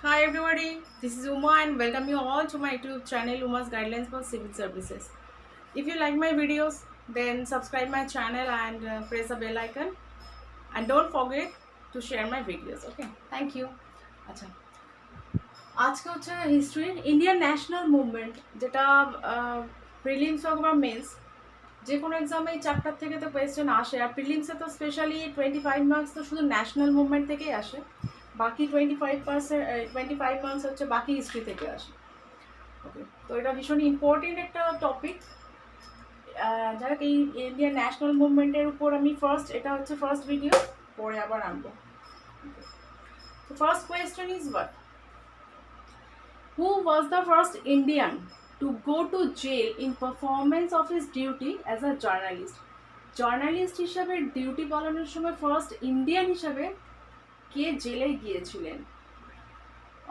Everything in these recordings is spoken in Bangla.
Hi everybody, this is Uma and welcome you all to my YouTube channel Uma's Guidelines for Civil Services. If you like my videos, then subscribe my channel and press the bell icon and don't forget to share my videos. Okay, thank you. আচ্ছা আজকে হচ্ছে হিস্ট্রি ইন্ডিয়ান ন্যাশনাল মুভমেন্ট যেটা প্রিলিমস হোক বা মেন্স যে কোনো এক্সামে এই চ্যাপ্টার থেকে তো কোয়েশ্চেন আসে আর প্রিলিমসে তো স্পেশালি 25 মার্কস তো শুধু ন্যাশনাল মুভমেন্ট থেকেই আসে বাকি 25 মার্কস হচ্ছে বাকি হিস্ট্রি থেকে আসে ওকে তো এটা ভীষণ ইম্পর্টেন্ট একটা টপিক যারা এই ইন্ডিয়ান ন্যাশনাল মুভমেন্টের উপর আমি এটা হচ্ছে ফার্স্ট ভিডিও পরে আবার আনবো তো first question is what who was the first Indian to go to jail in performance of his duty as a journalist হিসাবে ডিউটি পালনের সময় ফার্স্ট ইন্ডিয়ান হিসাবে কে জেলে গিয়েছিলেন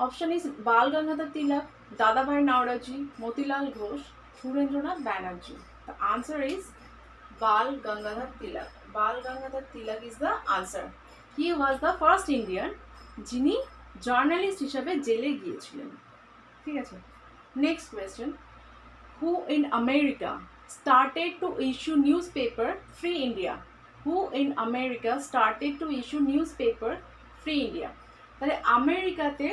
option is Bal Gangadhar Tilak Dadabhai Naoroji Motilal Ghosh Surendranath Banerjee the answer is Bal Gangadhar Tilak Bal Gangadhar Tilak is the answer he was the first Indian যিনি জার্নালিস্ট হিসাবে জেলে গিয়েছিলেন ঠিক আছে Next question. Who in America started to issue newspaper Free India? Who in America started to issue newspaper Free India? তাহলে আমেরিকাতে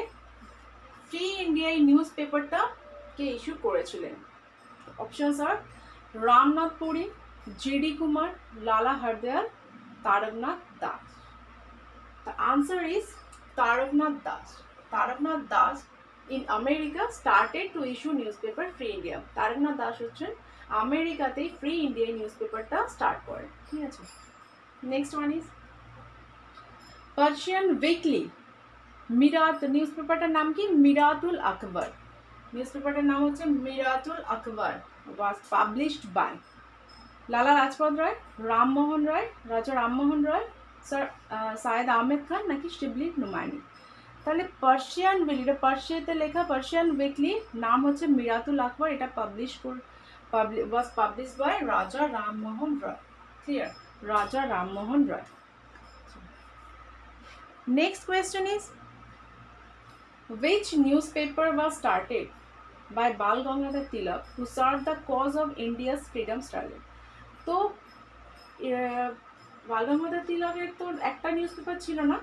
ফ্রি ইন্ডিয়া এই নিউজপেপারটা কে ইস্যু করেছিলেন অপশনস আর রামনাথ পুরী জিডি কুমার লালা Har Dayal Taraknath Das The answer is Taraknath Das. Taraknath Das in America started to issue newspaper Free India. Taraknath Das হচ্ছেন আমেরিকাতেই ফ্রি ইন্ডিয়া নিউজপেপারটা স্টার্ট করেন ঠিক আছে next one is Persian weekly Mirat নিউজপেপারটার নাম কি মিরাতুল আকবর নিউজপেপারটার নাম হচ্ছে মিরাতুল আকবর was published by Lala Lajpat Rai Rammohan Roy রাজা রামমোহন রায় স্যার সায়েদ আহমেদ খান নাকি শিবলি নুমায়নি তাহলে পার্সিয়ান উইকলি এটা পার্সিয়াতে লেখা পার্সিয়ান উইকলি নাম হচ্ছে মিরাতুল আকবর এটা ওয়াজ পাবলিশ বাই রাজা Rammohan Roy clear Raja Rammohan Roy next question is which newspaper was started by Bal Gangadhar Tilak to serve the cause of India's freedom struggle তো বাল গঙ্গাধর তিলকের তো একটা নিউজ পেপার ছিল না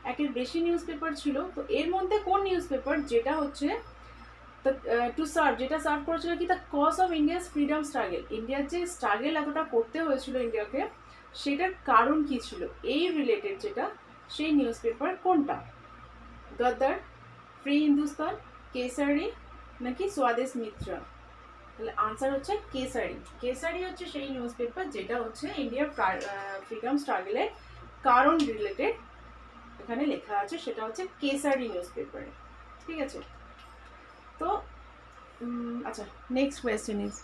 একের বেশি নিউজ পেপার ছিল তো এর মধ্যে কোন নিউজ পেপার যেটা হচ্ছে টু সার্ভ যেটা সার্ভ করেছিল কি the cause of India's freedom struggle ইন্ডিয়ার যে স্ট্রাগল এতটা করতে হয়েছিল ইন্ডিয়াকে সেটার কারণ কি ছিল এই রিলেটেড যেটা সেই নিউজ পেপার কোনটা গদ্দার ফ্রি হিন্দুস্তান কেসারি নাকি স্বদেশ মিত্র তাহলে আনসার হচ্ছে কেসারি হচ্ছে সেই নিউজ পেপার যেটা হচ্ছে ইন্ডিয়ার ফ্রিডম স্ট্রাগলের কারণ রিলেটেড এখানে লেখা আছে সেটা হচ্ছে কেসারি নিউজ পেপার ঠিক আছে তো আচ্ছা next question is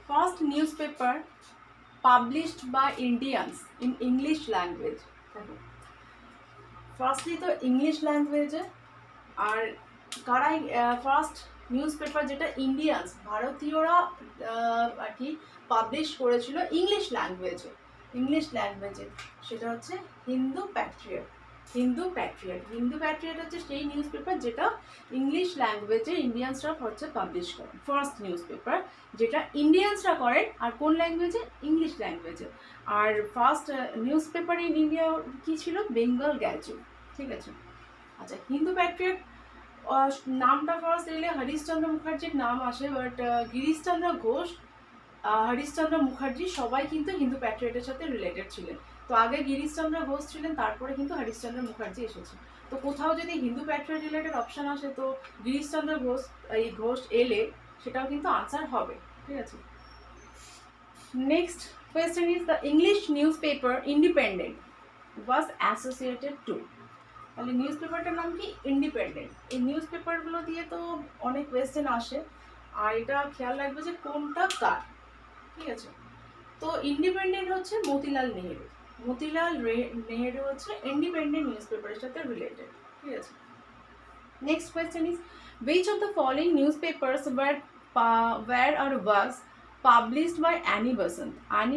first newspaper published by Indians in English language firstly তো ইংলিশ ল্যাঙ্গুয়েজে আর কারাই ফার্স্ট নিউজ পেপার যেটা ইন্ডিয়ানস ভারতীয়রা আর কি পাবলিশ করেছিল ইংলিশ ল্যাঙ্গুয়েজে সেটা হচ্ছে হিন্দু প্যাট্রিয়ট হচ্ছে সেই নিউজ পেপার যেটা ইংলিশ ল্যাঙ্গুয়েজে ইন্ডিয়ানসরা হচ্ছে পাবলিশ করেন ফার্স্ট নিউজ পেপার যেটা ইন্ডিয়ানসরা করেন আর কোন ল্যাঙ্গুয়েজে ইংলিশ ল্যাঙ্গুয়েজে আর first newspaper in India কী ছিল বেঙ্গল গ্যাজেট ঠিক আছে আচ্ছা হিন্দু প্যাট্রিয়ট নামটা ফার্স্ট এলে হরিশচন্দ্র মুখার্জির নাম আসে বাট গিরিশচন্দ্র ঘোষ হরিশচন্দ্র মুখার্জি সবাই কিন্তু হিন্দু প্যাট্রিয়টের সাথে রিলেটেড ছিলেন তো আগে গিরিশচন্দ্র ঘোষ ছিলেন তারপরে কিন্তু হরিশচন্দ্র মুখার্জি এসেছে তো কোথাও যদি হিন্দু প্যাট্রিয়ট রিলেটেড অপশান আসে তো গিরিশচন্দ্র ঘোষ এলে সেটাও কিন্তু আনসার হবে ঠিক আছে next question is the English newspaper Independent was associated to তাহলে নিউজ পেপারটার নাম কি ইন্ডিপেন্ডেন্ট এই নিউজ পেপারগুলো দিয়ে তো অনেক কোয়েশ্চেন আসে আর এটা খেয়াল রাখবে যে কোনটা কার ঠিক আছে তো ইন্ডিপেন্ডেন্ট হচ্ছে মতিলাল নেহেরু হচ্ছে ইন্ডিপেন্ডেন্ট নিউজ পেপারের সাথে রিলেটেড ঠিক আছে next question is which of the following newspapers were or was published by Annie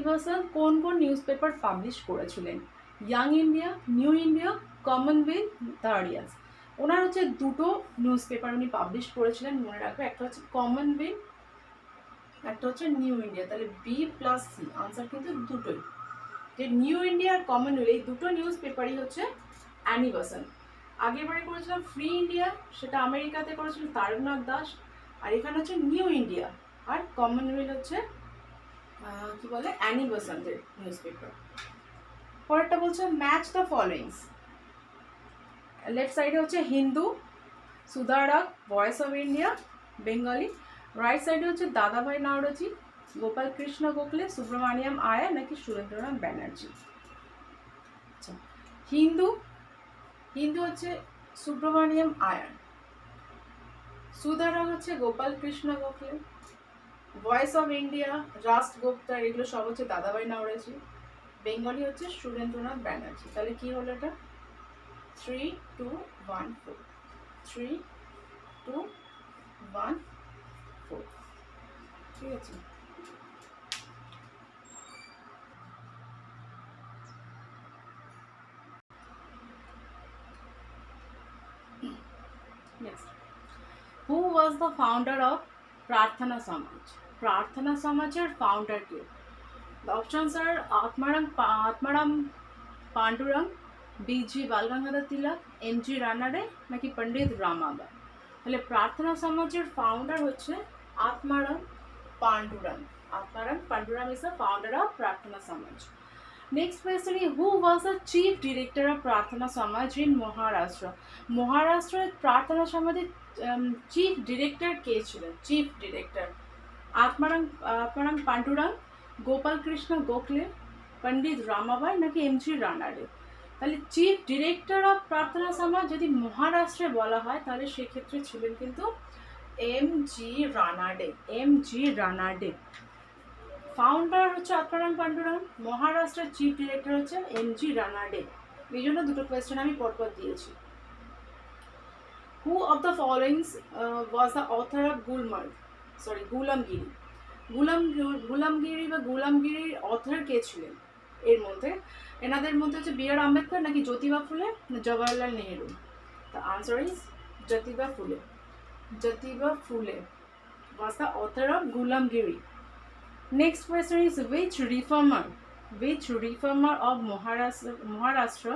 Besant কোন নিউজ পেপার পাবলিশ করেছিলেন Young India, New India, Commonwealth, the আরিয়াস। ওনার হচ্ছে দুটো নিউজ পেপার উনি পাবলিশ করেছিলেন, মনে রাখবে, একটা হচ্ছে কমনওয়েলথ, একটা হচ্ছে নিউ ইন্ডিয়া। তাহলে বি প্লাস সি, আনসার কিন্তু দুটোই, যে নিউ ইন্ডিয়া আর কমনওয়েলথ এই দুটো নিউজ পেপারই হচ্ছে অ্যানি বেসান্ট। আগেরবারে করেছিলাম ফ্রি ইন্ডিয়া, সেটা আমেরিকাতে করেছিলেন তারকনাথ দাস, আর এখানে হচ্ছে নিউ ইন্ডিয়া আর কমনওয়েলথ হচ্ছে কি বলে অ্যানি বেসান্টের নিউজ পেপার। পরেরটা বলছে ম্যাচ দ্য ফলোইংস। লেফট সাইডে হচ্ছে Hindu, Sudharak, voice of India, Bengalee. Right সাইডে হচ্ছে দাদাভাই নাওরজি, গোপাল কৃষ্ণ গোখলে, সুব্রমণিয়াম আয়ার নাকি সুরেন্দ্রনাথ ব্যানার্জি। আচ্ছা, হিন্দু, হিন্দু হচ্ছে সুব্রমণিয়াম আয়ার, সুধারাগ হচ্ছে Gopal Krishna Gokhale, voice of India, রাস্ট গুপ্তা, এগুলো সব হচ্ছে দাদাভাই নাওরজি, বেঙ্গলি হচ্ছে সুরেন্দ্রনাথ ব্যানার্জি। তাহলে কি হলো এটা? 3, 2, 1, 4, 3, 2, 1, 4, ঠিক আছে। Next, who was the founder of প্রার্থনা সমাজ? প্রার্থনা সমাজের ফাউন্ডার কে? The options are Atmaram Pandurang, BG Balgangadhar Tilak, MG Ranade নাকি পণ্ডিত রামাবাই। তাহলে প্রার্থনা সমাজের ফাউন্ডার হচ্ছে Atmaram Pandurang. Atmaram Pandurang is the founder of Prarthana Samaj. Next question is, who was the chief director of Prarthana Samaj in Maharashtra? মহারাষ্ট্রের প্রার্থনা সমাজের চিফ ডিরেক্টর কে ছিলেন? চিফ ডিরেক্টর আত্মারাম পান্ডুরাং, গোপাল কৃষ্ণ গোখলে, পণ্ডিত রামাবাই নাকি এমজি রানাডে। তাহলে চিফ ডিরেক্টর অফ প্রার্থনা সমাজ যদি মহারাষ্ট্রে বলা হয় তাহলে সেক্ষেত্রে ছিলেন কিন্তু MG Ranade. MG Ranade. Founder হচ্ছে আত্মারাম পান্ডুরাং, মহারাষ্ট্রের চিফ ডিরেক্টর হচ্ছে এমজি রানাডে। এই জন্য দুটো কোয়েশ্চেন আমি পরপর দিয়েছি। Who of the followings was the author of Gulamgiri? Gulamgiri বা গুলামগিরির অথর কে ছিলেন? এনাদের মধ্যে হচ্ছে বি আর আম্বেদকর নাকি জ্যোতিবা ফুলে না Jawaharlal Nehru. The answer is Jyotiba Phule. Jyotiba Phule was the author of Gulamgiri. Next question is, which reformer of Maharashtra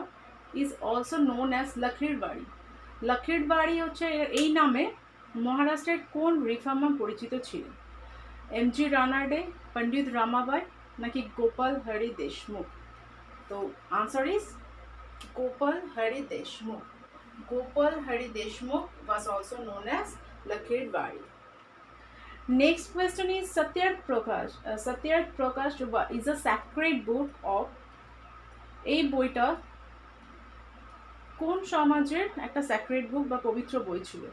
is also known as Lakhridwadi? Lakhridwadi হচ্ছে এই নামে মহারাষ্ট্রের কোন রিফর্মার পরিচিত ছিলেন? এমজি রানাডে, পণ্ডিত রামাবাই নাকি গোপাল হরি দেশমুখ। তো answer is Gopal Hari Deshmukh. Gopal Hari Deshmukh was also known as Lakhridwadi. Next question is Satyarth Prakash. Satyarth Prakash is a sacred book of, এই বইটা কোন সমাজের একটা স্যাক্রেড বুক বা পবিত্র বই ছিল?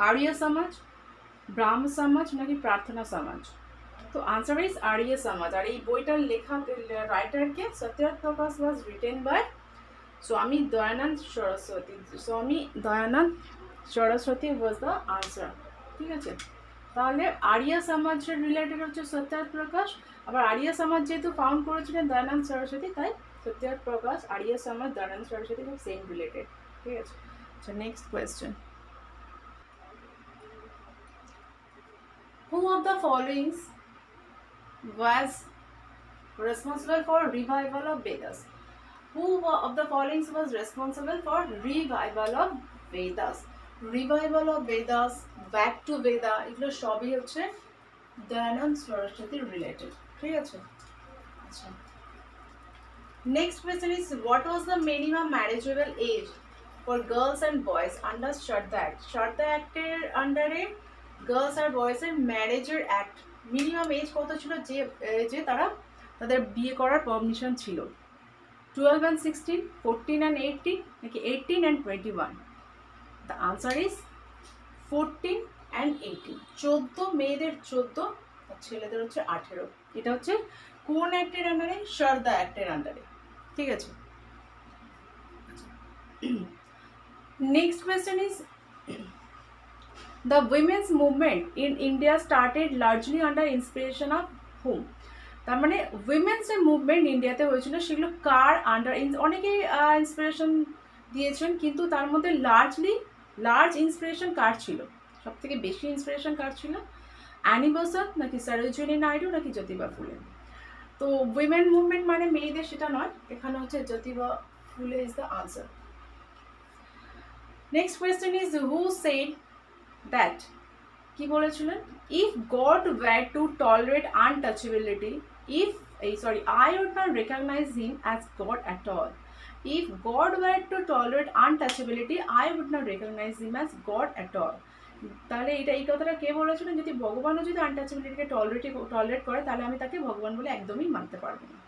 আর্য সমাজ, ব্রাহ্ম সমাজ নাকি প্রার্থনা সমাজ। তো আনসার ইজ আর্য সমাজ। আর এই বইটার লেখা রাইটারকে সত্যার্থ প্রকাশ ওয়াজ রিটেন বাই স্বামী Dayanand Saraswati. Swami Dayanand Saraswati was the answer. ঠিক আছে, তাহলে আর্য সমাজের রিলেটেড হচ্ছে সত্যার্থ প্রকাশ। আবার আর্য সমাজ যেহেতু ফাউন্ড করেছিলেন দয়ানন্দ সরস্বতী, তাই সত্যার্থ প্রকাশ, আর্য সমাজ, দয়ানন্দ সরস্বতী সব সেম রিলেটেড। ঠিক আছে, আচ্ছা next question. Who of the following was responsible for revival of Vedas? Who of the following was responsible for revival of Vedas? Revival of Vedas, back to Veda, এগুলো সবই হচ্ছে দয়ানন্দ সরস্বতীর রিলেটেড। ঠিক আছে, আচ্ছা next question is, what was the minimum marriageable age for girls and boys under Sarda act? Sarda অ্যাক্টের আন্ডারে গার্লস আর বয়েজের ম্যারেজের অ্যাক্ট মিনিমাম এজ কত ছিল যে তারা তাদের বিয়ে করার পারমিশন ছিল? 12 and 16, 14 and 18 নাকি 18 and 21? The answer is 14 and 18। 14 মেয়েদের 14 আর ছেলেদের হচ্ছে 18। এটা হচ্ছে কোন অ্যাক্টের আন্ডারে? শারদা অ্যাক্টের আন্ডারে। ঠিক আছে, next question is, the women's movement in India started largely under inspiration of whom? তার মানে উইমেন্স যে মুভমেন্ট ইন্ডিয়াতে হয়েছিল সেগুলো কার আন্ডার, অনেকেই ইন্সপিরেশন দিয়েছেন, কিন্তু তার মধ্যে লার্জ ইন্সপিরেশন কার ছিল, সব থেকে বেশি ইন্সপিরেশন কার ছিল? অ্যানি বেসান্ট নাকি সরোজিনী নাইডু নাকি জ্যোতিবা ফুলে? তো উইমেন মুভমেন্ট মানে মেয়েদের, সেটা নয়, এখানে হচ্ছে জ্যোতিবা ফুলে is the answer. Next question is who said that, কি বলেছিলেন? If god wire two tolerate untouchability, I would not recognize him as God at all. If God were to tolerate untouchability, I would not recognize him as God at all. তাহলে এই কথাটা কে বলেছিলেন? যদি ভগবানও যদি আনটাচেবিলিটিকে টলারেট করে, তাহলে আমি তাকে ভগবান বলে একদমই মানতে পারবো না।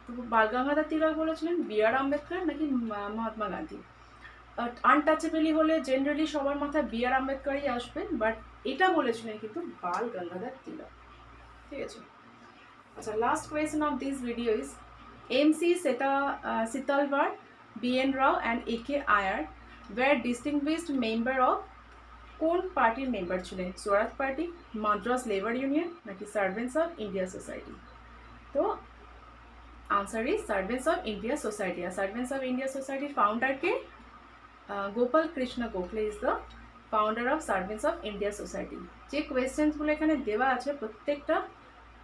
তো বাল গঙ্গাধর তিলক বলেছিলেন, B.R. আম্বেদকর নাকি মহাত্মা গান্ধী? আনটাচেবলি হলে জেনারেলি সবার মাথায় B.R. আম্বেদকরই আসবে, বাট এটা বলেছিলেন কিন্তু বাল গঙ্গাধর তিলক। ঠিক আছে, আচ্ছা, last question of this video is MC Sitalwar, B.N. Rao and A.K. Iyer were distinguished member of কোন পার্টির মেম্বার ছিলেন? Swaraj party, Madras labour union নাকি সার্ভেন্টস অফ ইন্ডিয়া সোসাইটি? তো answer is servants of India society. আর সার্ভেন্টস অফ ইন্ডিয়া সোসাইটির ফাউন্ডারকে Gopal Krishna Gokhale is the founder of servants of India society. যে কোয়েশ্চেন্সগুলো এখানে দেওয়া আছে প্রত্যেকটা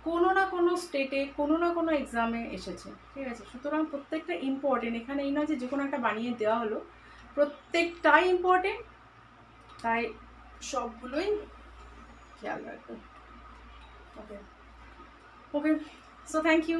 কোনো না কোনো স্টেটে কোনো না কোনো এক্সামে এসেছে, ঠিক আছে? সুতরাং প্রত্যেকটা ইম্পর্টেন্ট, এখানে এই নয় যে কোনো একটা বানিয়ে দেওয়া হলো, প্রত্যেকটাই ইম্পর্টেন্ট, তাই সবগুলোই খেয়াল রাখবেন। ওকে, সো থ্যাংক ইউ।